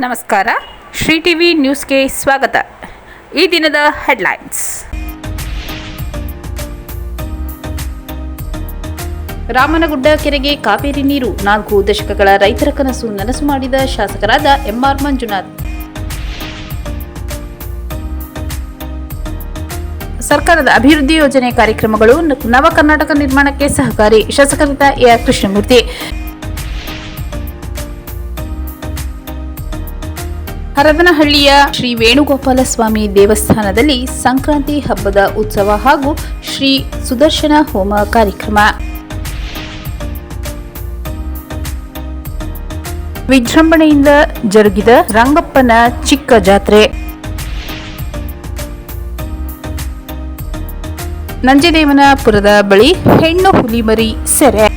ನಮಸ್ಕಾರ. ಶ್ರೀ ಟಿವಿ ನ್ಯೂಸ್ಗೆ ಸ್ವಾಗತ. ಈ ದಿನದ ಹೆಡ್ಲೈನ್ಸ್. ರಾಮನಗುಡ್ಡ ಕೆರೆಗೆ ಕಾವೇರಿ ನೀರು. 4 ದಶಕಗಳ ರೈತರ ಕನಸು ನನಸು ಮಾಡಿದ ಶಾಸಕರಾದ ಎಂಆರ್ ಮಂಜುನಾಥ್. ಸರ್ಕಾರದ ಅಭಿವೃದ್ಧಿ ಯೋಜನೆ ಕಾರ್ಯಕ್ರಮಗಳು ನವ ಕರ್ನಾಟಕ ನಿರ್ಮಾಣಕ್ಕೆ ಸಹಕಾರಿ. ಶಾಸಕರಾದ ಎಆರ್ ಕೃಷ್ಣಮೂರ್ತಿ. ಹರದನಹಳ್ಳಿಯ ಶ್ರೀ ವೇಣುಗೋಪಾಲ ಸ್ವಾಮಿ ದೇವಸ್ಥಾನದಲ್ಲಿ ಸಂಕ್ರಾಂತಿ ಹಬ್ಬದ ಉತ್ಸವ ಹಾಗೂ ಶ್ರೀ ಸುದರ್ಶನ ಹೋಮ ಕಾರ್ಯಕ್ರಮ. ವಿಜೃಂಭಣೆಯಿಂದ ಜರುಗಿದ ರಂಗಪ್ಪನ ಚಿಕ್ಕ ಜಾತ್ರೆ. ನಂಜದೇವನಪುರದ ಬಳಿ ಹೆಣ್ಣು ಹುಲಿಮರಿ ಸೆರೆ.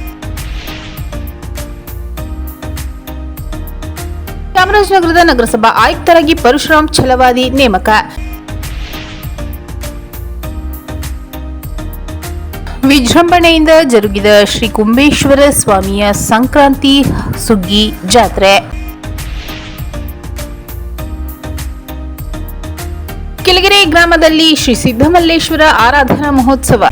ಚಾಮರಾಜನಗರದ ನಗರಸಭಾ ಆಯುಕ್ತರಾಗಿ ಪರಶುರಾಮ್ ಛಲವಾದಿ ನೇಮಕ. ವಿಜೃಂಭಣೆಯಿಂದ ಜರುಗಿದ ಶ್ರೀ ಕುಂಬೇಶ್ವರ ಸ್ವಾಮಿಯ ಸಂಕ್ರಾಂತಿ ಸುಗ್ಗಿ ಜಾತ್ರೆ. ಕೆಳಗೆರೆ ಗ್ರಾಮದಲ್ಲಿ ಶ್ರೀ ಸಿದ್ದಮಲ್ಲೇಶ್ವರ ಆರಾಧನಾ ಮಹೋತ್ಸವ.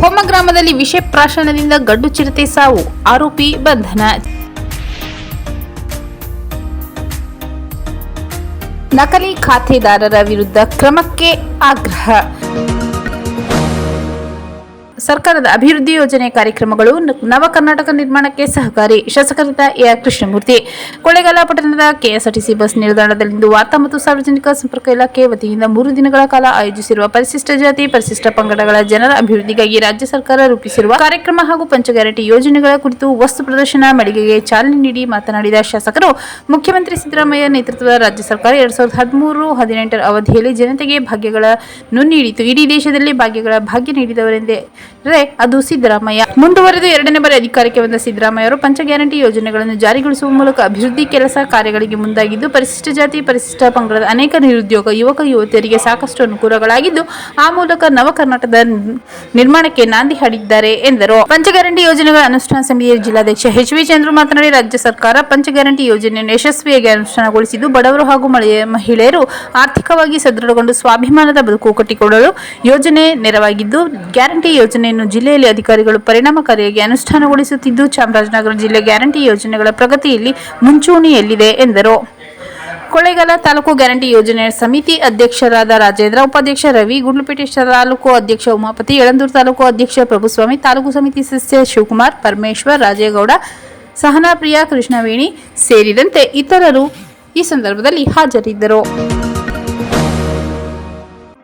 ಹೋಮ ಗ್ರಾಮದಲ್ಲಿ ವಿಷ ಪ್ರಾಶನದಿಂದ ಗಡ್ಡು ಚಿರತೆ ಸಾವು, ಆರೋಪಿ ಬಂಧನ. ನಕಲಿ ಖಾತೆದಾರರ ವಿರುದ್ಧ ಕ್ರಮಕ್ಕೆ ಆಗ್ರಹ. ಸರ್ಕಾರದ ಅಭಿವೃದ್ಧಿ ಯೋಜನೆ ಕಾರ್ಯಕ್ರಮಗಳು ನವ ಕರ್ನಾಟಕ ನಿರ್ಮಾಣಕ್ಕೆ ಸಹಕಾರಿ. ಶಾಸಕರಾದ ಎಆರ್ ಕೃಷ್ಣಮೂರ್ತಿ. ಕೊಳ್ಳೇಗಾಲ ಪಟ್ಟಣದ ಕೆಎಸ್ಆರ್ಟಿಸಿ ಬಸ್ ನಿಲ್ದಾಣದಲ್ಲಿಂದು ವಾರ್ತಾ ಮತ್ತು ಸಾರ್ವಜನಿಕ ಸಂಪರ್ಕ ಇಲಾಖೆ ವತಿಯಿಂದ 3 ದಿನಗಳ ಕಾಲ ಆಯೋಜಿಸಿರುವ ಪರಿಶಿಷ್ಟ ಜಾತಿ ಪರಿಶಿಷ್ಟ ಪಂಗಡಗಳ ಜನರ ಅಭಿವೃದ್ಧಿಗಾಗಿ ರಾಜ್ಯ ಸರ್ಕಾರ ರೂಪಿಸಿರುವ ಕಾರ್ಯಕ್ರಮ ಹಾಗೂ ಪಂಚ ಗ್ಯಾರಂಟಿ ಯೋಜನೆಗಳ ಕುರಿತು ವಸ್ತು ಪ್ರದರ್ಶನ ಮಳಿಗೆಗೆ ಚಾಲನೆ ನೀಡಿ ಮಾತನಾಡಿದ ಶಾಸಕರು, ಮುಖ್ಯಮಂತ್ರಿ ಸಿದ್ದರಾಮಯ್ಯ ನೇತೃತ್ವದ ರಾಜ್ಯ ಸರ್ಕಾರ 2013-18 ಅವಧಿಯಲ್ಲಿ ಜನತೆಗೆ ಭಾಗ್ಯಗಳನ್ನು ನೀಡಿತು. ಇಡೀ ದೇಶದಲ್ಲಿ ಭಾಗ್ಯ ನೀಡಿದವರೆಂದೇ ಅದು ಸಿದ್ದರಾಮಯ್ಯ. ಮುಂದುವರೆದು 2ನೇ ಬಾರಿ ಅಧಿಕಾರಕ್ಕೆ ಬಂದ ಸಿದ್ದರಾಮಯ್ಯ ಅವರು ಪಂಚ ಗ್ಯಾರಂಟಿ ಯೋಜನೆಗಳನ್ನು ಜಾರಿಗೊಳಿಸುವ ಮೂಲಕ ಅಭಿವೃದ್ಧಿ ಕೆಲಸ ಕಾರ್ಯಗಳಿಗೆ ಮುಂದಾಗಿದ್ದು, ಪರಿಶಿಷ್ಟ ಜಾತಿ ಪರಿಶಿಷ್ಟ ಪಂಗಡದ ಅನೇಕ ನಿರುದ್ಯೋಗ ಯುವಕ ಯುವತಿಯರಿಗೆ ಸಾಕಷ್ಟು ಅನುಕೂಲಗಳಾಗಿದ್ದು, ಆ ಮೂಲಕ ನವ ಕರ್ನಾಟಕದ ನಿರ್ಮಾಣಕ್ಕೆ ನಾಂದಿ ಹಾಡಿದ್ದಾರೆ ಎಂದರು. ಪಂಚ ಗ್ಯಾರಂಟಿ ಯೋಜನೆಗಳ ಅನುಷ್ಠಾನ ಸಮಿತಿಯ ಜಿಲ್ಲಾಧ್ಯಕ್ಷ ಎಚ್.ವಿ. ಚಂದ್ರು ಮಾತನಾಡಿ, ರಾಜ್ಯ ಸರ್ಕಾರ ಪಂಚ ಗ್ಯಾರಂಟಿ ಯೋಜನೆಯನ್ನು ಯಶಸ್ವಿಯಾಗಿ ಅನುಷ್ಠಾನಗೊಳಿಸಿದ್ದು, ಬಡವರು ಹಾಗೂ ಮಹಿಳೆಯರು ಆರ್ಥಿಕವಾಗಿ ಸದೃಢಗೊಂಡು ಸ್ವಾಭಿಮಾನದ ಬದುಕು ಕಟ್ಟಿಕೊಡಲು ಯೋಜನೆ ನೆರವಾಗಿದ್ದು, ಗ್ಯಾರಂಟಿ ಯೋಜನೆಯನ್ನು ಜಿಲ್ಲೆಯಲ್ಲಿ ಅಧಿಕಾರಿಗಳು ಪರಿಣಾಮಕಾರಿಯಾಗಿ ಅನುಷ್ಠಾನಗೊಳಿಸುತ್ತಿದ್ದು, ಚಾಮರಾಜನಗರ ಜಿಲ್ಲೆ ಗ್ಯಾರಂಟಿ ಯೋಜನೆಗಳ ಪ್ರಗತಿಯಲ್ಲಿ ಮುಂಚೂಣಿಯಲ್ಲಿದೆ ಎಂದರು. ಕೊಳ್ಳೇಗಾಲ ತಾಲೂಕು ಗ್ಯಾರಂಟಿ ಯೋಜನೆ ಸಮಿತಿ ಅಧ್ಯಕ್ಷರಾದ ರಾಜೇಂದ್ರ, ಉಪಾಧ್ಯಕ್ಷ ರವಿ, ಗುಂಡ್ಲುಪೇಟೆ ತಾಲೂಕು ಅಧ್ಯಕ್ಷ ಉಮಾಪತಿ, ಯಳಂದೂರು ತಾಲೂಕು ಅಧ್ಯಕ್ಷ ಪ್ರಭುಸ್ವಾಮಿ, ತಾಲೂಕು ಸಮಿತಿ ಸದಸ್ಯ ಶಿವಕುಮಾರ್, ಪರಮೇಶ್ವರ್, ರಾಜೇಗೌಡ, ಸಹನಾಪ್ರಿಯಾ, ಕೃಷ್ಣವೇಣಿ ಸೇರಿದಂತೆ ಇತರರು ಈ ಸಂದರ್ಭದಲ್ಲಿ ಹಾಜರಿದ್ದರು.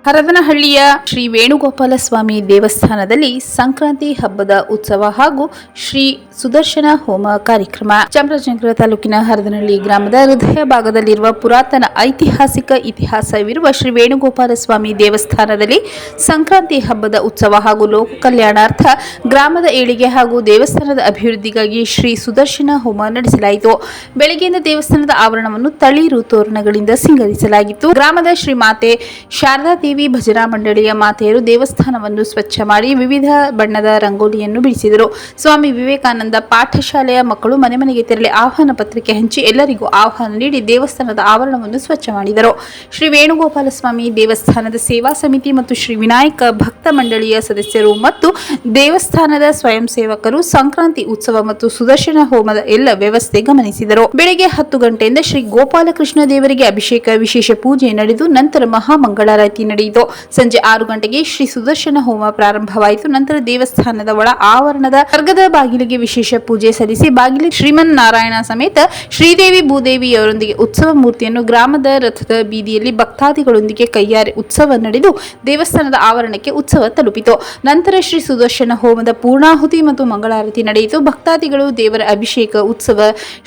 ಹರದನಹಳ್ಳಿಯ ಶ್ರೀ ವೇಣುಗೋಪಾಲ ಸ್ವಾಮಿ ದೇವಸ್ಥಾನದಲ್ಲಿ ಸಂಕ್ರಾಂತಿ ಹಬ್ಬದ ಉತ್ಸವ ಹಾಗೂ ಶ್ರೀ ಸುದರ್ಶನ ಹೋಮ ಕಾರ್ಯಕ್ರಮ. ಚಾಮರಾಜನಗರ ತಾಲೂಕಿನ ಹರದನಹಳ್ಳಿ ಗ್ರಾಮದ ಹೃದಯ ಭಾಗದಲ್ಲಿರುವ ಪುರಾತನ ಐತಿಹಾಸಿಕ ಇತಿಹಾಸವಿರುವ ಶ್ರೀ ವೇಣುಗೋಪಾಲ ಸ್ವಾಮಿ ದೇವಸ್ಥಾನದಲ್ಲಿ ಸಂಕ್ರಾಂತಿ ಹಬ್ಬದ ಉತ್ಸವ ಹಾಗೂ ಲೋಕ ಕಲ್ಯಾಣಾರ್ಥ ಗ್ರಾಮದ ಏಳಿಗೆ ಹಾಗೂ ದೇವಸ್ಥಾನದ ಅಭಿವೃದ್ಧಿಗಾಗಿ ಶ್ರೀ ಸುದರ್ಶನ ಹೋಮ ನಡೆಸಲಾಯಿತು. ಬೆಳಗ್ಗೆಯಿಂದ ದೇವಸ್ಥಾನದ ಆವರಣವನ್ನು ತಳಿರು ತೋರಣಗಳಿಂದ ಸಿಂಗರಿಸಲಾಗಿತ್ತು. ಗ್ರಾಮದ ಶ್ರೀ ಮಾತೆ ಶಾರದಾ ದೇವಿ ಭಜನಾ ಮಂಡಳಿಯ ಮಾತೆಯರು ದೇವಸ್ಥಾನವನ್ನು ಸ್ವಚ್ಛ ಮಾಡಿ ವಿವಿಧ ಬಣ್ಣದ ರಂಗೋಲಿಯನ್ನು ಬಿಡಿಸಿದರು. ಸ್ವಾಮಿ ವಿವೇಕಾನಂದ ಪಾಠಶಾಲೆಯ ಮಕ್ಕಳು ಮನೆ ಮನೆಗೆ ತೆರಳಿ ಆಹ್ವಾನ ಪತ್ರಿಕೆ ಹಂಚಿ ಎಲ್ಲರಿಗೂ ಆಹ್ವಾನ ನೀಡಿ ದೇವಸ್ಥಾನದ ಆವರಣವನ್ನು ಸ್ವಚ್ಛ ಮಾಡಿದರು. ಶ್ರೀ ವೇಣುಗೋಪಾಲ ಸ್ವಾಮಿ ದೇವಸ್ಥಾನದ ಸೇವಾ ಸಮಿತಿ ಮತ್ತು ಶ್ರೀ ವಿನಾಯಕ ಭಕ್ತ ಮಂಡಳಿಯ ಸದಸ್ಯರು ಮತ್ತು ದೇವಸ್ಥಾನದ ಸ್ವಯಂ ಸೇವಕರು ಸಂಕ್ರಾಂತಿ ಉತ್ಸವ ಮತ್ತು ಸುದರ್ಶನ ಹೋಮದ ಎಲ್ಲ ವ್ಯವಸ್ಥೆ ಗಮನಿಸಿದರು. ಬೆಳಗ್ಗೆ 10 ಗಂಟೆಯಿಂದ ಶ್ರೀ ಗೋಪಾಲಕೃಷ್ಣ ದೇವರಿಗೆ ಅಭಿಷೇಕ ವಿಶೇಷ ಪೂಜೆ ನಡೆದು ನಂತರ ಮಹಾಮಂಗಳಾರತಿ ನಡೆಯಿತು. ಸಂಜೆ 6 ಗಂಟೆಗೆ ಶ್ರೀ ಸುದರ್ಶನ ಹೋಮ ಪ್ರಾರಂಭವಾಯಿತು. ನಂತರ ದೇವಸ್ಥಾನದ ಒಳ ಆವರಣದ ಸ್ವರ್ಗದ ಬಾಗಿಲಿಗೆ ವಿಶೇಷ ಪೂಜೆ ಸಲ್ಲಿಸಿ ಬಾಗಿಲು ಶ್ರೀಮನ್ನಾರಾಯಣ ಸಮೇತ ಶ್ರೀದೇವಿ ಭೂದೇವಿಯವರೊಂದಿಗೆ ಉತ್ಸವ ಮೂರ್ತಿಯನ್ನು ಗ್ರಾಮದ ರಥದ ಬೀದಿಯಲ್ಲಿ ಭಕ್ತಾದಿಗಳೊಂದಿಗೆ ಕೈಯಾರೆ ಉತ್ಸವ ನಡೆದು ದೇವಸ್ಥಾನದ ಆವರಣಕ್ಕೆ ಉತ್ಸವ ತಲುಪಿತು. ನಂತರ ಶ್ರೀ ಸುದರ್ಶನ ಹೋಮದ ಪೂರ್ಣಾಹುತಿ ಮತ್ತು ಮಂಗಳಾರತಿ ನಡೆಯಿತು. ಭಕ್ತಾದಿಗಳು ದೇವರ ಅಭಿಷೇಕ ಉತ್ಸವ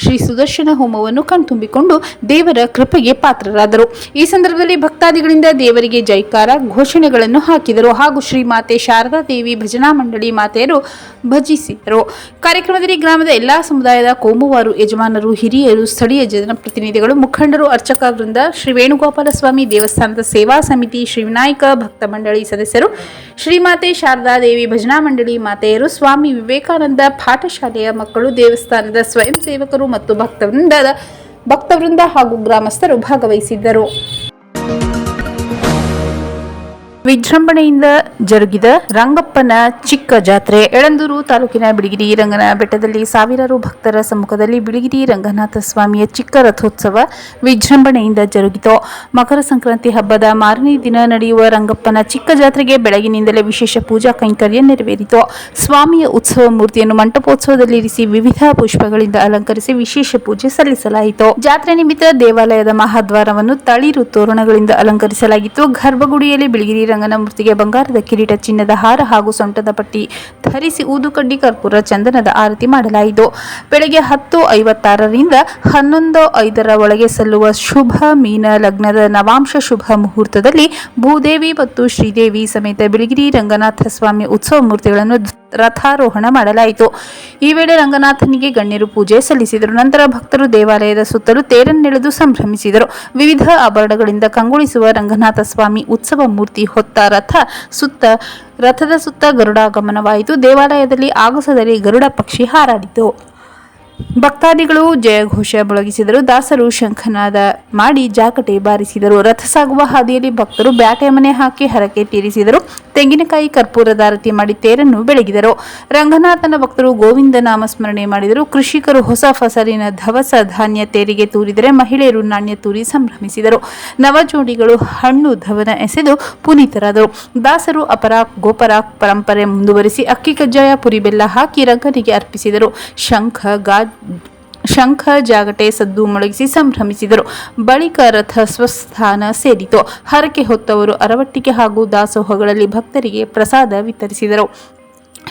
ಶ್ರೀ ಸುದರ್ಶನ ಹೋಮವನ್ನು ಕಣ್ತುಂಬಿಕೊಂಡು ದೇವರ ಕೃಪೆಗೆ ಪಾತ್ರರಾದರು. ಈ ಸಂದರ್ಭದಲ್ಲಿ ಭಕ್ತಾದಿಗಳಿಂದ ದೇವರಿಗೆ ಜೈ ಜೈಕಾರ ಘೋಷಣೆಗಳನ್ನು ಹಾಕಿದರು ಹಾಗೂ ಶ್ರೀಮಾತೆ ಶಾರದಾ ದೇವಿ ಭಜನಾ ಮಂಡಳಿ ಮಾತೆಯರು ಭಜಿಸಿದರು. ಕಾರ್ಯಕ್ರಮದಲ್ಲಿ ಗ್ರಾಮದ ಎಲ್ಲಾ ಸಮುದಾಯದ ಕೋಮುವಾರು, ಯಜಮಾನರು, ಹಿರಿಯರು, ಸ್ಥಳೀಯ ಜನಪ್ರತಿನಿಧಿಗಳು, ಮುಖಂಡರು, ಅರ್ಚಕ ವೃಂದ, ಶ್ರೀ ವೇಣುಗೋಪಾಲ ಸ್ವಾಮಿ ದೇವಸ್ಥಾನದ ಸೇವಾ ಸಮಿತಿ, ಶ್ರೀ ವಿನಾಯಕ ಭಕ್ತ ಮಂಡಳಿ ಸದಸ್ಯರು, ಶ್ರೀಮಾತೆ ಶಾರದಾ ದೇವಿ ಭಜನಾ ಮಂಡಳಿ ಮಾತೆಯರು, ಸ್ವಾಮಿ ವಿವೇಕಾನಂದ ಪಾಠಶಾಲೆಯ ಮಕ್ಕಳು, ದೇವಸ್ಥಾನದ ಸ್ವಯಂ ಸೇವಕರು ಮತ್ತು ಭಕ್ತವೃಂದ ಹಾಗೂ ಗ್ರಾಮಸ್ಥರು ಭಾಗವಹಿಸಿದ್ದರು. ವಿಜೃಂಭಣೆಯಿಂದ ಜರುಗಿದ ರಂಗಪ್ಪನ ಚಿಕ್ಕ ಜಾತ್ರೆ. ಯಳಂದೂರು ತಾಲೂಕಿನ ಬಿಳಿಗಿರಿ ರಂಗನ ಬೆಟ್ಟದಲ್ಲಿ ಸಾವಿರಾರು ಭಕ್ತರ ಸಮ್ಮುಖದಲ್ಲಿ ಬಿಳಿಗಿರಿ ರಂಗನಾಥ ಸ್ವಾಮಿಯ ಚಿಕ್ಕ ರಥೋತ್ಸವ ವಿಜೃಂಭಣೆಯಿಂದ ಜರುಗಿತು. ಮಕರ ಸಂಕ್ರಾಂತಿ ಹಬ್ಬದ ಮಾರನೇ ದಿನ ನಡೆಯುವ ರಂಗಪ್ಪನ ಚಿಕ್ಕ ಜಾತ್ರೆಗೆ ಬೆಳಗಿನಿಂದಲೇ ವಿಶೇಷ ಪೂಜಾ ಕೈಂಕರ್ಯ ನೆರವೇರಿತು. ಸ್ವಾಮಿಯ ಉತ್ಸವ ಮೂರ್ತಿಯನ್ನು ಮಂಟಪೋತ್ಸವದಲ್ಲಿರಿಸಿ ವಿವಿಧ ಪುಷ್ಪಗಳಿಂದ ಅಲಂಕರಿಸಿ ವಿಶೇಷ ಪೂಜೆ ಸಲ್ಲಿಸಲಾಯಿತು. ಜಾತ್ರೆ ನಿಮಿತ್ತ ದೇವಾಲಯದ ಮಹಾದ್ವಾರವನ್ನು ತಳಿರು ತೋರಣಗಳಿಂದ ಅಲಂಕರಿಸಲಾಗಿತ್ತು. ಗರ್ಭಗುಡಿಯಲ್ಲಿ ಬಿಳಿಗಿರಿ ರಂಗನ ಮೂರ್ತಿಗೆ ಬಂಗಾರದ ಕಿರೀಟ, ಚಿನ್ನದ ಹಾರ ಹಾಗೂ ಸೊಂಟದ ಪಟ್ಟಿ ಧರಿಸಿ ಊದುಕಡ್ಡಿ, ಕರ್ಪೂರ, ಚಂದನದ ಆರತಿ ಮಾಡಲಾಯಿತು. ಬೆಳಗ್ಗೆ 10:56ರಿಂದ 11:05 ಒಳಗೆ ಸಲ್ಲುವ ಶುಭ ಮೀನ ಲಗ್ನದ ನವಾಂಶ ಶುಭ ಮುಹೂರ್ತದಲ್ಲಿ ಭೂದೇವಿ ಮತ್ತು ಶ್ರೀದೇವಿ ಸಮೇತ ಬಿಳಿಗಿರಿ ರಂಗನಾಥ ಸ್ವಾಮಿ ಉತ್ಸವ ಮೂರ್ತಿಗಳನ್ನು ರಥಾರೋಹಣ ಮಾಡಲಾಯಿತು. ಈ ವೇಳೆ ರಂಗನಾಥನಿಗೆ ಗಣ್ಯರು ಪೂಜೆ ಸಲ್ಲಿಸಿದರು. ನಂತರ ಭಕ್ತರು ದೇವಾಲಯದ ಸುತ್ತಲೂ ತೇರನ್ನೆಳೆದು ಸಂಭ್ರಮಿಸಿದರು. ವಿವಿಧ ಆಭರಣಗಳಿಂದ ಕಂಗೊಳಿಸುವ ರಂಗನಾಥ ಸ್ವಾಮಿ ಉತ್ಸವ ಮೂರ್ತಿ ಹೊತ್ತ ರಥದ ಸುತ್ತ ಗರುಡಾಗಮನವಾಯಿತು. ದೇವಾಲಯದಲ್ಲಿ ಆಗಸದಲ್ಲಿ ಗರುಡ ಪಕ್ಷಿ ಹಾರಾಡಿತು. ಭಕ್ತಾದಿಗಳು ಜಯಘೋಷ ಮೊಳಗಿಸಿದರು. ದಾಸರು ಶಂಖನಾದ ಮಾಡಿ ಜಾಕಟೆ ಬಾರಿಸಿದರು. ರಥ ಸಾಗುವ ಹಾದಿಯಲ್ಲಿ ಭಕ್ತರು ಬ್ಯಾಟೆ ಮನೆ ಹಾಕಿ ಹರಕೆ ತೀರಿಸಿದರು. ತೆಂಗಿನಕಾಯಿ, ಕರ್ಪೂರದ ಆರತಿ ಮಾಡಿ ತೇರನ್ನು ಬೆಳಗಿದರು. ರಂಗನಾಥನ ಭಕ್ತರು ಗೋವಿಂದ ನಾಮ ಸ್ಮರಣೆ ಮಾಡಿದರು. ಕೃಷಿಕರು ಹೊಸ ಫಸಲಿನ ದವಸ ಧಾನ್ಯ ತೇರಿಗೆ ತೂರಿದರೆ ಮಹಿಳೆಯರು ನಾಣ್ಯ ತೂರಿ ಸಂಭ್ರಮಿಸಿದರು. ನವಜೋಡಿಗಳು ಹಣ್ಣು ಧವನ ಎಸೆದು ಪುನೀತರಾದರು. ದಾಸರು ಅಪರಾಕ್ ಗೋಪರಾಕ್ ಪರಂಪರೆ ಮುಂದುವರಿಸಿ ಅಕ್ಕಿ ಕಜ್ಜಾಯ, ಪುರಿ ಬೆಲ್ಲ ಹಾಕಿ ರಂಗನಿಗೆ ಅರ್ಪಿಸಿದರು. ಶಂಖ ಜಾಗಟೆ ಸದ್ದು ಮೊಳಗಿಸಿ ಸಂಭ್ರಮಿಸಿದರು. ಬಳಿಕ ರಥ ಸ್ವಸ್ಥಾನ ಸೇರಿತು. ಹರಕೆ ಹೊತ್ತವರು ಅರವಟ್ಟಿಗೆ ಹಾಗೂ ದಾಸೋಹಗಳಲ್ಲಿ ಭಕ್ತರಿಗೆ ಪ್ರಸಾದ ವಿತರಿಸಿದರು.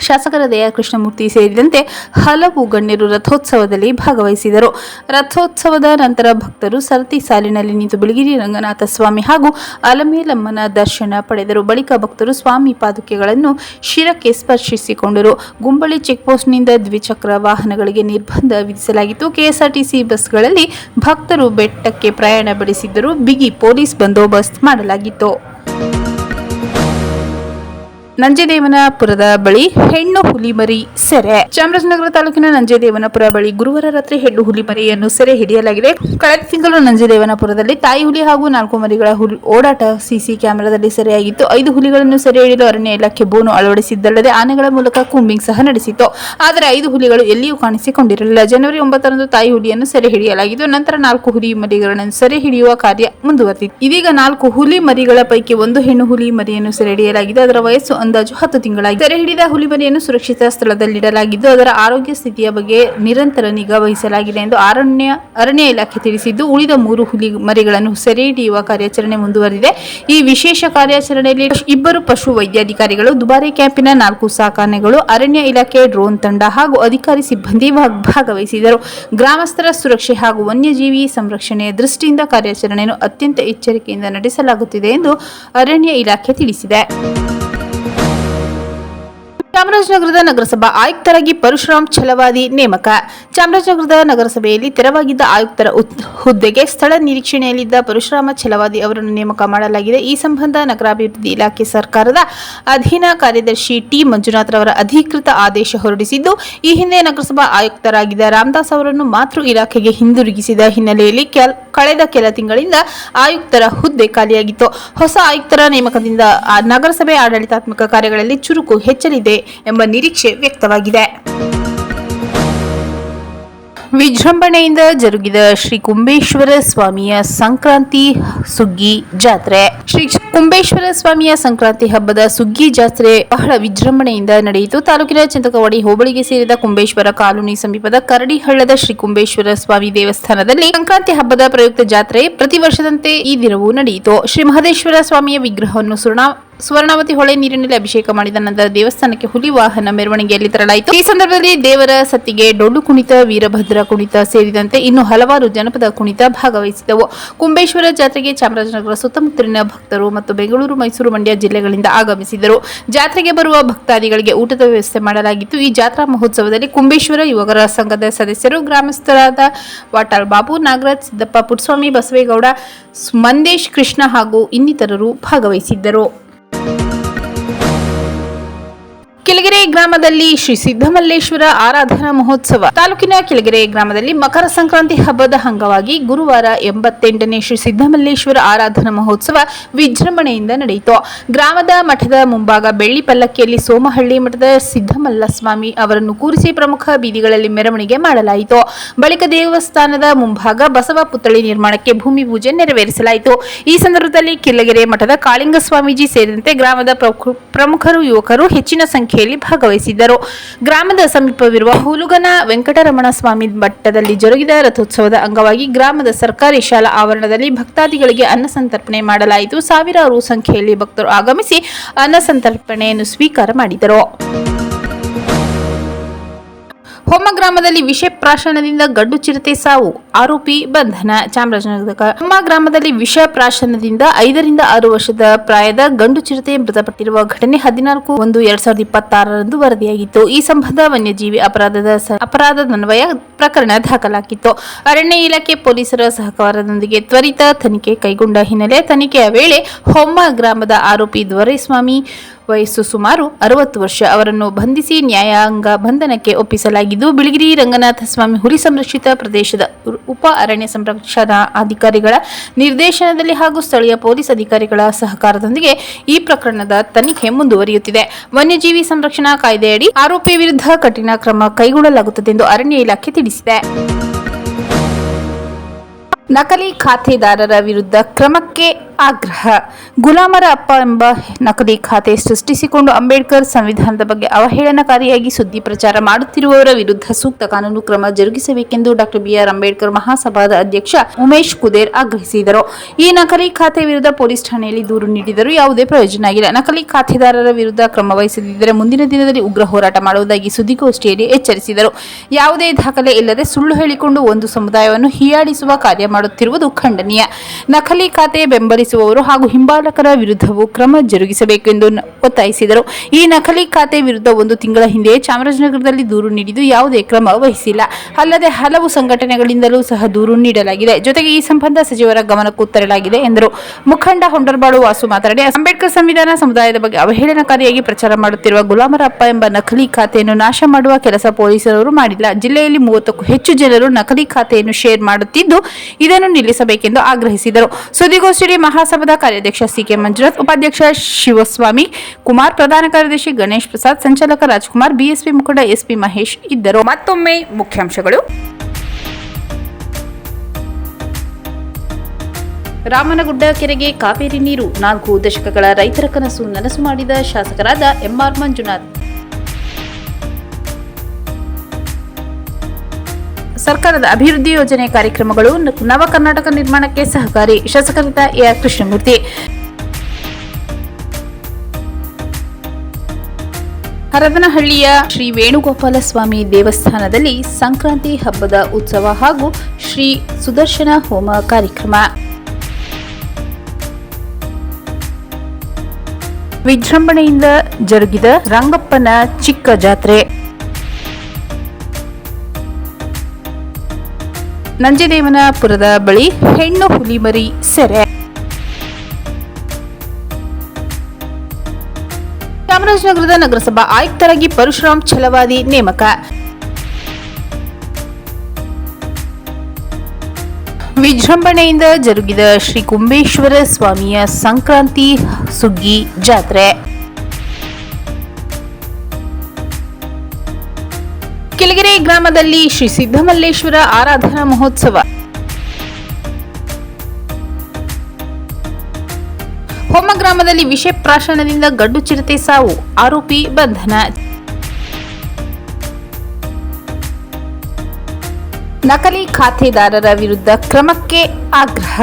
ಶಾಸಕರ ದಯಾ ಕೃಷ್ಣಮೂರ್ತಿ ಸೇರಿದಂತೆ ಹಲವು ಗಣ್ಯರು ರಥೋತ್ಸವದಲ್ಲಿ ಭಾಗವಹಿಸಿದರು. ರಥೋತ್ಸವದ ನಂತರ ಭಕ್ತರು ಸರತಿ ಸಾಲಿನಲ್ಲಿ ನಿಂತು ಬಿಳಿಗಿರಿ ರಂಗನಾಥ ಸ್ವಾಮಿ ಹಾಗೂ ಅಲಮೇಲಮ್ಮನ ದರ್ಶನ ಪಡೆದರು. ಬಳಿಕ ಭಕ್ತರು ಸ್ವಾಮಿ ಪಾದುಕೆಗಳನ್ನು ಶಿರಕ್ಕೆ ಸ್ಪರ್ಶಿಸಿಕೊಂಡರು. ಗುಂಬಳಿ ಚೆಕ್ಪೋಸ್ಟ್ನಿಂದ ದ್ವಿಚಕ್ರ ವಾಹನಗಳಿಗೆ ನಿರ್ಬಂಧ ವಿಧಿಸಲಾಗಿತ್ತು. ಕೆಎಸ್ಆರ್ಟಿಸಿ ಬಸ್ಗಳಲ್ಲಿ ಭಕ್ತರು ಬೆಟ್ಟಕ್ಕೆ ಪ್ರಯಾಣ ಬೆಳೆಸಿದ್ದರೂ ಬಿಗಿ ಪೊಲೀಸ್ ಬಂದೋಬಸ್ತ್ ಮಾಡಲಾಗಿತ್ತು. ನಂಜೇದೇವನಪುರದ ಬಳಿ ಹೆಣ್ಣು ಹುಲಿಮರಿ ಸೆರೆ. ಚಾಮರಾಜನಗರ ತಾಲೂಕಿನ ನಂಜೇದೇವನಪುರ ಬಳಿ ಗುರುವಾರ ರಾತ್ರಿ ಹೆಣ್ಣು ಹುಲಿಮರಿಯನ್ನು ಸೆರೆ ಹಿಡಿಯಲಾಗಿದೆ. ಕಳೆದ ತಿಂಗಳು ನಂಜೇದೇವನಪುರದಲ್ಲಿ ತಾಯಿ ಹುಲಿ ಹಾಗೂ 4 ಮರಿಗಳ ಓಡಾಟ ಸಿಸಿ ಕ್ಯಾಮೆರಾದಲ್ಲಿ ಸೆರೆಯಾಗಿತ್ತು. 5 ಹುಲಿಗಳನ್ನು ಸೆರೆ ಹಿಡಿಯಲು ಅರಣ್ಯ ಇಲಾಖೆ ಬೋನು ಅಳವಡಿಸಿದ್ದಲ್ಲದೆ ಆನೆಗಳ ಮೂಲಕ ಕೂಂಬಿಂಗ್ ಸಹ ನಡೆಸಿತ್ತು. ಆದರೆ 5 ಹುಲಿಗಳು ಎಲ್ಲಿಯೂ ಕಾಣಿಸಿಕೊಂಡಿರಲಿಲ್ಲ. ಜನವರಿ 9ರಂದು ತಾಯಿ ಹುಲಿಯನ್ನು ಸೆರೆ ಹಿಡಿಯಲಾಗಿದ್ದು, ನಂತರ 4 ಹುಲಿ ಮರಿಗಳನ್ನು ಸೆರೆ ಹಿಡಿಯುವ ಕಾರ್ಯ ಮುಂದುವರೆದಿದೆ. ಇದೀಗ 4 ಹುಲಿ ಮರಿಗಳ ಪೈಕಿ 1 ಹೆಣ್ಣು ಹುಲಿ ಮರಿಯನ್ನು ಸೆರೆ ಹಿಡಿಯಲಾಗಿದೆ. ಅದರ ವಯಸ್ಸು ಅಂದಾಜು 10 ತಿಂಗಳಾಗಿದೆ. ಸೆರೆ ಹಿಡಿದ ಹುಲಿಮರಿಯನ್ನು ಸುರಕ್ಷಿತ ಸ್ಥಳದಲ್ಲಿಡಲಾಗಿದ್ದು ಅದರ ಆರೋಗ್ಯ ಸ್ಥಿತಿಯ ಬಗ್ಗೆ ನಿರಂತರ ನಿಗಾ ವಹಿಸಲಾಗಿದೆ ಎಂದು ಅರಣ್ಯ ಇಲಾಖೆ ತಿಳಿಸಿದ್ದು, ಉಳಿದ 3 ಹುಲಿ ಮರಿಗಳನ್ನು ಸೆರೆ ಹಿಡಿಯುವ ಕಾರ್ಯಾಚರಣೆ ಮುಂದುವರೆದಿದೆ. ಈ ವಿಶೇಷ ಕಾರ್ಯಾಚರಣೆಯಲ್ಲಿ 2 ಪಶು ವೈದ್ಯಾಧಿಕಾರಿಗಳು, ದುಬಾರಿ ಕ್ಯಾಂಪಿನ 4 ಸಾಕಾನೆಗಳು, ಅರಣ್ಯ ಇಲಾಖೆ ಡ್ರೋನ್ ತಂಡ ಹಾಗೂ ಅಧಿಕಾರಿ ಸಿಬ್ಬಂದಿ ಭಾಗವಹಿಸಿದರು. ಗ್ರಾಮಸ್ಥರ ಸುರಕ್ಷೆ ಹಾಗೂ ವನ್ಯಜೀವಿ ಸಂರಕ್ಷಣೆಯ ದೃಷ್ಟಿಯಿಂದ ಕಾರ್ಯಾಚರಣೆಯನ್ನು ಅತ್ಯಂತ ಎಚ್ಚರಿಕೆಯಿಂದ ನಡೆಸಲಾಗುತ್ತಿದೆ ಎಂದು ಅರಣ್ಯ ಇಲಾಖೆ ತಿಳಿಸಿದೆ. ಚಾಮರಾಜನಗರದ ನಗರಸಭಾ ಆಯುಕ್ತರಾಗಿ ಪರಶುರಾಮ್ ಛಲವಾದಿ ನೇಮಕ. ಚಾಮರಾಜನಗರದ ನಗರಸಭೆಯಲ್ಲಿ ತೆರವಾಗಿದ್ದ ಆಯುಕ್ತರ ಹುದ್ದೆಗೆ ಸ್ಥಳ ನಿರೀಕ್ಷಣೆಯಲ್ಲಿದ್ದ ಪರಶುರಾಮ ಛಲವಾದಿ ಅವರನ್ನು ನೇಮಕ ಮಾಡಲಾಗಿದೆ. ಈ ಸಂಬಂಧ ನಗರಾಭಿವೃದ್ಧಿ ಇಲಾಖೆ ಸರ್ಕಾರದ ಅಧೀನ ಕಾರ್ಯದರ್ಶಿ ಟಿ ಮಂಜುನಾಥ್ ರವರ ಅಧಿಕೃತ ಆದೇಶ ಹೊರಡಿಸಿದ್ದು, ಈ ಹಿಂದೆ ನಗರಸಭಾ ಆಯುಕ್ತರಾಗಿದ್ದ ರಾಮದಾಸ್ ಅವರನ್ನು ಮಾತೃ ಇಲಾಖೆಗೆ ಹಿಂದಿರುಗಿಸಿದ ಹಿನ್ನೆಲೆಯಲ್ಲಿ ಕಳೆದ ಕೆಲ ತಿಂಗಳಿಂದ ಆಯುಕ್ತರ ಹುದ್ದೆ ಖಾಲಿಯಾಗಿತ್ತು. ಹೊಸ ಆಯುಕ್ತರ ನೇಮಕದಿಂದ ನಗರಸಭೆ ಆಡಳಿತಾತ್ಮಕ ಕಾರ್ಯಗಳಲ್ಲಿ ಚುರುಕು ಹೆಚ್ಚಲಿದೆ ಎಂಬ ನಿರೀಕ್ಷೆ ವ್ಯಕ್ತವಾಗಿದೆ. ವಿಜೃಂಭಣೆಯಿಂದ ಜರುಗಿದ ಶ್ರೀ ಕುಂಬೇಶ್ವರ ಸ್ವಾಮಿಯ ಸಂಕ್ರಾಂತಿ ಸುಗ್ಗಿ ಜಾತ್ರೆ. ಶ್ರೀ ಕುಂಬೇಶ್ವರ ಸ್ವಾಮಿಯ ಸಂಕ್ರಾಂತಿ ಹಬ್ಬದ ಸುಗ್ಗಿ ಜಾತ್ರೆ ಬಹಳ ವಿಜೃಂಭಣೆಯಿಂದ ನಡೆಯಿತು. ತಾಲೂಕಿನ ಚಂದಕವಾಡಿ ಹೋಬಳಿಗೆ ಸೇರಿದ ಕುಂಬೇಶ್ವರ ಕಾಲೋನಿ ಸಮೀಪದ ಕರಡಿಹಳ್ಳದ ಶ್ರೀ ಕುಂಬೇಶ್ವರ ಸ್ವಾಮಿ ದೇವಸ್ಥಾನದಲ್ಲಿ ಸಂಕ್ರಾಂತಿ ಹಬ್ಬದ ಪ್ರಯುಕ್ತ ಜಾತ್ರೆ ಪ್ರತಿ ವರ್ಷದಂತೆ ಈ ದಿನವೂ ನಡೆಯಿತು. ಶ್ರೀ ಮಹದೇಶ್ವರ ಸ್ವಾಮಿಯ ವಿಗ್ರಹವನ್ನು ಸುವರ್ಣವತಿ ಹೊಳೆ ನೀರಿನಲ್ಲಿ ಅಭಿಷೇಕ ಮಾಡಿದ ನಂತರ ದೇವಸ್ಥಾನಕ್ಕೆ ಹುಲಿ ವಾಹನ ಮೆರವಣಿಗೆಯಲ್ಲಿ ತರಲಾಯಿತು. ಈ ಸಂದರ್ಭದಲ್ಲಿ ದೇವರ ಸತ್ತಿಗೆ ಡೊಳ್ಳು ಕುಣಿತ, ವೀರಭದ್ರ ಕುಣಿತ ಸೇರಿದಂತೆ ಇನ್ನು ಹಲವಾರು ಜನಪದ ಕುಣಿತ ಭಾಗವಹಿಸಿದವು. ಕುಂಬೇಶ್ವರ ಜಾತ್ರೆಗೆ ಚಾಮರಾಜನಗರ ಸುತ್ತಮುತ್ತಲಿನ ಭಕ್ತರು ಮತ್ತು ಬೆಂಗಳೂರು, ಮೈಸೂರು, ಮಂಡ್ಯ ಜಿಲ್ಲೆಗಳಿಂದ ಆಗಮಿಸಿದರು. ಜಾತ್ರೆಗೆ ಬರುವ ಭಕ್ತಾದಿಗಳಿಗೆ ಊಟದ ವ್ಯವಸ್ಥೆ ಮಾಡಲಾಗಿತ್ತು. ಈ ಜಾತ್ರಾ ಮಹೋತ್ಸವದಲ್ಲಿ ಕುಂಬೇಶ್ವರ ಯುವಕರ ಸಂಘದ ಸದಸ್ಯರು, ಗ್ರಾಮಸ್ಥರಾದ ವಾಟಾಳ್ ಬಾಬು, ನಾಗರಾಜ್, ಸಿದ್ದಪ್ಪ, ಪುಟ್ಟಸ್ವಾಮಿ, ಬಸವೇಗೌಡ, ಮಂದೇಶ್, ಕೃಷ್ಣ ಹಾಗೂ ಇನ್ನಿತರರು ಭಾಗವಹಿಸಿದ್ದರು. ಕೆಳಗೆರೆ ಗ್ರಾಮದಲ್ಲಿ ಶ್ರೀ ಸಿದ್ದಮಲ್ಲೇಶ್ವರ ಆರಾಧನಾ ಮಹೋತ್ಸವ. ತಾಲೂಕಿನ ಕೆಳಗೆರೆ ಗ್ರಾಮದಲ್ಲಿ ಮಕರ ಸಂಕ್ರಾಂತಿ ಹಬ್ಬದ ಅಂಗವಾಗಿ ಗುರುವಾರ 88ನೇ ಶ್ರೀ ಸಿದ್ದಮಲ್ಲೇಶ್ವರ ಆರಾಧನಾ ಮಹೋತ್ಸವ ವಿಜೃಂಭಣೆಯಿಂದ ನಡೆಯಿತು. ಗ್ರಾಮದ ಮಠದ ಮುಂಭಾಗ ಬೆಳ್ಳಿ ಪಲ್ಲಕ್ಕಿಯಲ್ಲಿ ಸೋಮಹಳ್ಳಿ ಮಠದ ಸಿದ್ದಮಲ್ಲ ಸ್ವಾಮಿ ಅವರನ್ನು ಕೂರಿಸಿ ಪ್ರಮುಖ ಬೀದಿಗಳಲ್ಲಿ ಮೆರವಣಿಗೆ ಮಾಡಲಾಯಿತು. ಬಳಿಕ ದೇವಸ್ಥಾನದ ಮುಂಭಾಗ ಬಸವ ಪುತ್ಥಳಿ ನಿರ್ಮಾಣಕ್ಕೆ ಭೂಮಿ ಪೂಜೆ ನೆರವೇರಿಸಲಾಯಿತು. ಈ ಸಂದರ್ಭದಲ್ಲಿ ಕೆಳಗೆರೆ ಮಠದ ಕಾಳಿಂಗ ಸ್ವಾಮೀಜಿ ಸೇರಿದಂತೆ ಗ್ರಾಮದ ಪ್ರಮುಖರು, ಯುವಕರು ಹೆಚ್ಚಿನ ಸಂಖ್ಯೆಯಲ್ಲಿ ಭಾಗವಹಿಸಿದ್ದರು. ಗ್ರಾಮದ ಸಮೀಪವಿರುವ ಹುಲುಗನ ವೆಂಕಟರಮಣ ಸ್ವಾಮಿ ಬೆಟ್ಟದಲ್ಲಿ ಜರುಗಿದ ರಥೋತ್ಸವದ ಅಂಗವಾಗಿ ಗ್ರಾಮದ ಸರ್ಕಾರಿ ಶಾಲಾ ಆವರಣದಲ್ಲಿ ಭಕ್ತಾದಿಗಳಿಗೆ ಅನ್ನ ಸಂತರ್ಪಣೆ ಮಾಡಲಾಯಿತು. ಸಾವಿರಾರು ಸಂಖ್ಯೆಯಲ್ಲಿ ಭಕ್ತರು ಆಗಮಿಸಿ ಅನ್ನ ಸಂತರ್ಪಣೆಯನ್ನು ಸ್ವೀಕಾರ ಮಾಡಿದರು. ಹೊಮ್ಮ ಗ್ರಾಮದಲ್ಲಿ ವಿಷ ಪ್ರಾಶನದಿಂದ ಗಂಡು ಚಿರತೆ ಸಾವು, ಆರೋಪಿ ಬಂಧನ. ಚಾಮರಾಜನಗರ ಹೊಮ್ಮ ಗ್ರಾಮದಲ್ಲಿ ವಿಷ ಪ್ರಾಶನದಿಂದ 5 ರಿಂದ 6 ವರ್ಷದ ಪ್ರಾಯದ ಗಂಡು ಚಿರತೆ ಮೃತಪಟ್ಟಿರುವ ಘಟನೆ 14/1/2026 ವರದಿಯಾಗಿತ್ತು. ಈ ಸಂಬಂಧ ವನ್ಯಜೀವಿ ಅಪರಾಧದನ್ವಯ ಪ್ರಕರಣ ದಾಖಲಾಗಿತ್ತು. ಅರಣ್ಯ ಇಲಾಖೆ ಪೊಲೀಸರ ಸಹಕಾರದೊಂದಿಗೆ ತ್ವರಿತ ತನಿಖೆ ಕೈಗೊಂಡ ಹಿನ್ನೆಲೆ ತನಿಖೆಯ ವೇಳೆ ಹೊಮ್ಮ ಗ್ರಾಮದ ಆರೋಪಿ ದೊರೆಸ್ವಾಮಿ ವಯಸ್ಸು ಸುಮಾರು 60 ವರ್ಷ ಅವರನ್ನು ಬಂಧಿಸಿ ನ್ಯಾಯಾಂಗ ಬಂಧನಕ್ಕೆ ಒಪ್ಪಿಸಲಾಗಿದ್ದು, ಬಿಳಿಗಿರಿ ರಂಗನಾಥ ಸ್ವಾಮಿ ಹುಲಿ ಸಂರಕ್ಷಿತ ಪ್ರದೇಶದ ಉಪ ಅರಣ್ಯ ಸಂರಕ್ಷಣಾ ಅಧಿಕಾರಿಗಳ ನಿರ್ದೇಶನದಲ್ಲಿ ಹಾಗೂ ಸ್ಥಳೀಯ ಪೊಲೀಸ್ ಅಧಿಕಾರಿಗಳ ಸಹಕಾರದೊಂದಿಗೆ ಈ ಪ್ರಕರಣದ ತನಿಖೆ ಮುಂದುವರಿಯುತ್ತಿದೆ. ವನ್ಯಜೀವಿ ಸಂರಕ್ಷಣಾ ಕಾಯ್ದೆಯಡಿ ಆರೋಪಿಯ ವಿರುದ್ಧ ಕಠಿಣ ಕ್ರಮ ಕೈಗೊಳ್ಳಲಾಗುತ್ತದೆ ಎಂದು ಅರಣ್ಯ ಇಲಾಖೆ ತಿಳಿಸಿದೆ. ನಕಲಿ ಖಾತೆದಾರರ ವಿರುದ್ಧ ಕ್ರಮಕ್ಕೆ ಆಗ್ರಹ. ಗುಲಾಮರ ಅಪ್ಪ ಎಂಬ ನಕಲಿ ಖಾತೆ ಸೃಷ್ಟಿಸಿಕೊಂಡು ಅಂಬೇಡ್ಕರ್ ಸಂವಿಧಾನದ ಬಗ್ಗೆ ಅವಹೇಳನಕಾರಿಯಾಗಿ ಸುದ್ದಿ ಪ್ರಚಾರ ಮಾಡುತ್ತಿರುವವರ ವಿರುದ್ಧ ಸೂಕ್ತ ಕಾನೂನು ಕ್ರಮ ಜರುಗಿಸಬೇಕೆಂದು ಡಾಕ್ಟರ್ ಬಿಆರ್ ಅಂಬೇಡ್ಕರ್ ಮಹಾಸಭಾದ ಅಧ್ಯಕ್ಷ ಉಮೇಶ್ ಕುದೇರ್ ಆಗ್ರಹಿಸಿದರು. ಈ ನಕಲಿ ಖಾತೆ ವಿರುದ್ಧ ಪೊಲೀಸ್ ಠಾಣೆಯಲ್ಲಿ ದೂರು ನೀಡಿದರೂ ಯಾವುದೇ ಪ್ರಯೋಜನ ಆಗಿಲ್ಲ. ನಕಲಿ ಖಾತೆದಾರರ ವಿರುದ್ಧ ಕ್ರಮ ವಹಿಸದಿದ್ದರೆ ಮುಂದಿನ ದಿನದಲ್ಲಿ ಉಗ್ರ ಹೋರಾಟ ಮಾಡುವುದಾಗಿ ಸುದ್ದಿಗೋಷ್ಠಿಯಲ್ಲಿ ಎಚ್ಚರಿಸಿದರು. ಯಾವುದೇ ದಾಖಲೆ ಇಲ್ಲದೆ ಸುಳ್ಳು ಹೇಳಿಕೊಂಡು ಒಂದು ಸಮುದಾಯವನ್ನು ಹೀಯಾಳಿಸುವ ಕಾರ್ಯ ಮಾಡುತ್ತಿರುವುದು ಖಂಡನೀಯ. ನಕಲಿ ಖಾತೆ ಬೆಂಬಲಿಸುವವರು ಹಾಗೂ ಹಿಂಬಾಲಕರ ವಿರುದ್ಧವೂ ಕ್ರಮ ಜರುಗಿಸಬೇಕೆಂದು ಒತ್ತಾಯಿಸಿದರು. ಈ ನಕಲಿ ಖಾತೆ ವಿರುದ್ಧ 1 ತಿಂಗಳ ಹಿಂದೆ ಚಾಮರಾಜನಗರದಲ್ಲಿ ದೂರು ನೀಡಿದ್ದು ಯಾವುದೇ ಕ್ರಮ ವಹಿಸಿಲ್ಲ. ಅಲ್ಲದೆ ಹಲವು ಸಂಘಟನೆಗಳಿಂದಲೂ ಸಹ ದೂರು ನೀಡಲಾಗಿದೆ. ಜೊತೆಗೆ ಈ ಸಂಬಂಧ ಸಚಿವರ ಗಮನಕ್ಕೂ ತರಲಾಗಿದೆ ಎಂದರು. ಮುಖಂಡ ಹೊಂಡರ್ಬಾಳು ವಾಸು ಮಾತನಾಡಿ, ಅಂಬೇಡ್ಕರ್ ಸಂವಿಧಾನ ಸಮುದಾಯದ ಬಗ್ಗೆ ಅವಹೇಳನಕಾರಿಯಾಗಿ ಪ್ರಚಾರ ಮಾಡುತ್ತಿರುವ ಗುಲಾಮರ ಅಪ್ಪ ಎಂಬ ನಕಲಿ ಖಾತೆಯನ್ನು ನಾಶ ಮಾಡುವ ಕೆಲಸ ಪೊಲೀಸರು ಮಾಡಿಲ್ಲ. ಜಿಲ್ಲೆಯಲ್ಲಿ 30ಕ್ಕೂ ಹೆಚ್ಚು ಜನರು ನಕಲಿ ಖಾತೆಯನ್ನು ಶೇರ್ ಮಾಡುತ್ತಿದ್ದು ಇದನ್ನು ನಿಲ್ಲಿಸಬೇಕೆಂದು ಆಗ್ರಹಿಸಿದರು. ಸುದ್ದಿಗೋಷ್ಠಿಯಲ್ಲಿ ಮಹಾಸಭಾದ ಕಾರ್ಯಾಧ್ಯಕ್ಷ ಸಿಕೆ ಮಂಜುನಾಥ್, ಉಪಾಧ್ಯಕ್ಷ ಶಿವಸ್ವಾಮಿ ಕುಮಾರ್, ಪ್ರಧಾನ ಕಾರ್ಯದರ್ಶಿ ಗಣೇಶ್ ಪ್ರಸಾದ್, ಸಂಚಾಲಕ ರಾಜ್ಕುಮಾರ್, ಬಿಎಸ್ಪಿ ಮುಖಂಡ ಎಸ್ಪಿ ಮಹೇಶ್ ಇದ್ದರು. ಮತ್ತೊಮ್ಮೆ ಮುಖ್ಯಾಂಶಗಳು. ರಾಮನಗುಡ್ಡ ಕೆರೆಗೆ ಕಾವೇರಿ ನೀರು. 4 ದಶಕಗಳ ರೈತರ ಕನಸು ನನಸು ಮಾಡಿದ ಶಾಸಕರಾದ ಎಂಆರ್ ಮಂಜುನಾಥ್. ಸರ್ಕಾರದ ಅಭಿವೃದ್ಧಿ ಯೋಜನೆ ಕಾರ್ಯಕ್ರಮಗಳು ನವ ಕರ್ನಾಟಕ ನಿರ್ಮಾಣಕ್ಕೆ ಸಹಕಾರಿ. ಶಾಸಕರಾದ ಎಆರ್ ಕೃಷ್ಣಮೂರ್ತಿ. ಹರದನಹಳ್ಳಿಯ ಶ್ರೀ ವೇಣುಗೋಪಾಲ ಸ್ವಾಮಿ ದೇವಸ್ಥಾನದಲ್ಲಿ ಸಂಕ್ರಾಂತಿ ಹಬ್ಬದ ಉತ್ಸವ ಹಾಗೂ ಶ್ರೀ ಸುದರ್ಶನ ಹೋಮ ಕಾರ್ಯಕ್ರಮ. ವಿಜೃಂಭಣೆಯಿಂದ ಜರುಗಿದ ರಂಗಪ್ಪನ ಚಿಕ್ಕ ಜಾತ್ರೆ. ನಂಜದೇವನಪುರದ ಬಳಿ ಹೆಣ್ಣು ಹುಲಿಮರಿ ಸೆರೆ. ಚಾಮರಾಜನಗರದ ನಗರಸಭಾ ಆಯುಕ್ತರಾಗಿ ಪರಶುರಾಮ್ ಛಲವಾದಿ ನೇಮಕ. ವಿಜೃಂಭಣೆಯಿಂದ ಜರುಗಿದ ಶ್ರೀ ಕುಂಬೇಶ್ವರ ಸ್ವಾಮಿಯ ಸಂಕ್ರಾಂತಿ ಸುಗ್ಗಿ ಜಾತ್ರೆ. ಕೆಳಗೆರೆ ಗ್ರಾಮದಲ್ಲಿ ಶ್ರೀ ಸಿದ್ದಮಲ್ಲೇಶ್ವರ ಆರಾಧನಾ ಮಹೋತ್ಸವ. ಹೊಮ್ಮ ಗ್ರಾಮದಲ್ಲಿ ವಿಷ ಪ್ರಾಶನದಿಂದ ಗಂಡು ಚಿರತೆ ಸಾವು, ಆರೋಪಿ ಬಂಧನ. ನಕಲಿ ಖಾತೆದಾರರ ವಿರುದ್ಧ ಕ್ರಮಕ್ಕೆ ಆಗ್ರಹ.